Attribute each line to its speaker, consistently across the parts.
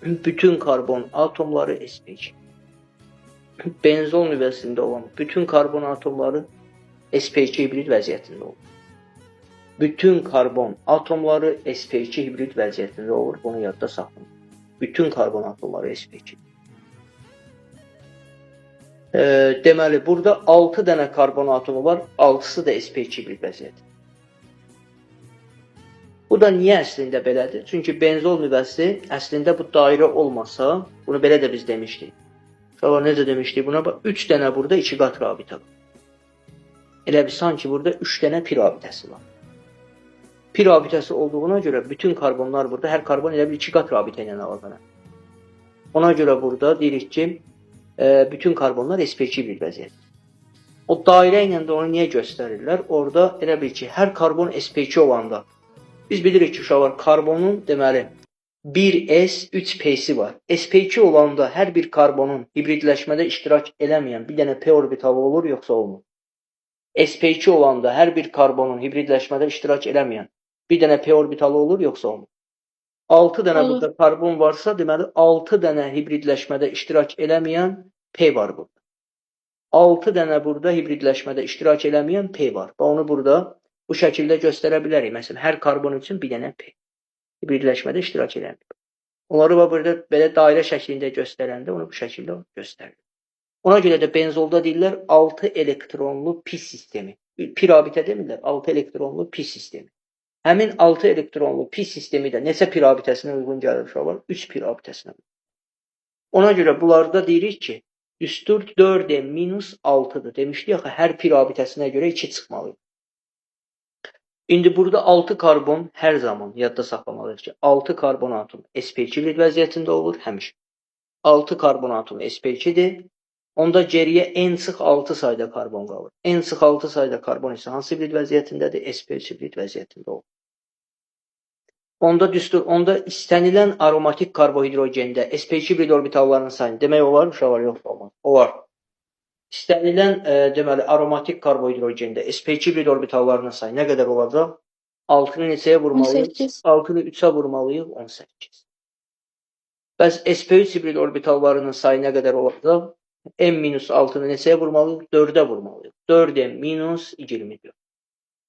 Speaker 1: bütün karbon atomları sp2. Benzol nüvəsində olan bütün karbon atomları sp2 hibrid vəziyyətində olur. Bütün karbon atomları sp2 hibrid vəziyyətində olur. Bunu yadda saxlayın. Bütün karbon atomları sp2. Deməli, burada 6 dənə karbon atomu var. 6-sı da sp2 hibrid vəziyyəti. Bu da niyə əslində belədir? Çünki benzol nüvəsi əslində bu dairə olmasa, bunu belə də biz demişdik. Uşaqlar necə demişdik? Buna bax, 3 dənə burada 2 qat rabitə var. Elə bir sanki burada 3 dənə pi rabitəsi var. Pi rabitəsi olduğuna görə bütün karbonlar burada, hər karbon elə bir 2 qat rabitə ilə əlaqələnir. Ona görə burada deyirik ki, bütün karbonlar sp2 bir vəziyyətdir. O dairə ilə də onu niyə göstərirlər? Orada elə bil ki, hər karbon sp2 olanda, biz bilirik ki, uşaqlar, karbonun deməli 1s, 3p'si var. sp2 olanda hər bir karbonun hibridləşmədə iştirak eləməyən bir dənə p orbitalı olur, yoxsa olmur? sp2 olanda hər bir karbonun hibridləşmədə iştirak eləməyən bir dənə p orbitalı olur, yoxsa olmur? 6 dənə burada karbon varsa, deməli 6 dənə hibridləşmədə iştirak eləməyən p var burada. 6 dənə burada hibridləşmədə iştirak eləməyən p var. Və onu burada bu şəkildə göstərə bilərik. Məsələn, hər karbon üçün bir dənə p hibridləşmədə iştirak eləmir. Onları burada belə dairə şəklində göstərəndə onu bu şəkildə göstərir. Ona görə də benzolda deyirlər 6 elektronlu pi sistemi. Pi rabitə demirlər, 6 elektronlu pi sistemi. Həmin 6 elektronlu pi sistemi də neçə pi rabitəsinə uyğun gəlir uşaqlar? 3 pi rabitəsinə. Ona görə bunlarda deyirik ki, düstur 4n-6-dır. Demişdik axı, hər pi rabitəsinə görə 2 çıxmalıydı. İndi burada 6 karbon hər zaman yadda saxlamalıyıq ki, 6 karbon atomu sp2 hibrid vəziyyətində olur həmişə. 6 karbon atomu sp2-dir. Onda geriyə n-6 sayda karbon qalır. n-6 sayda karbon isə hansı hibrid vəziyyətindədir? sp3 hibrid vəziyyətində olur. Onda istənilən aromatik karbohidrogenda sp2 hibrid orbitallarının sayını demək olar, uşaqlar, yoxsa olmaz? Olar. İstənilən deməli aromatik karbohidrogenda sp2 hibrid orbitallarının sayı nə qədər olacaq? 6-nı neçəyə vurmalıyıq? 6-nı 3-ə vurmalıyıq, 18. Bəs sp3 hibrid orbitallarının sayı nə qədər olacaq? n-6-nı neçəyə vurmalıyıq? 4-ə vurmalıyıq. 4n-24.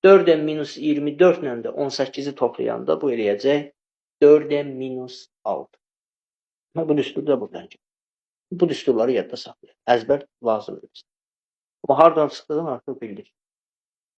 Speaker 1: 4n-24 ilə də 18-i toplayanda bu eləyəcək 4n-6. Bu düstur da buradan gəlir. Bu düsturları yadda saxlayın. Əzbər lazımdır. Amma hardan çıxdığını artıq bildik.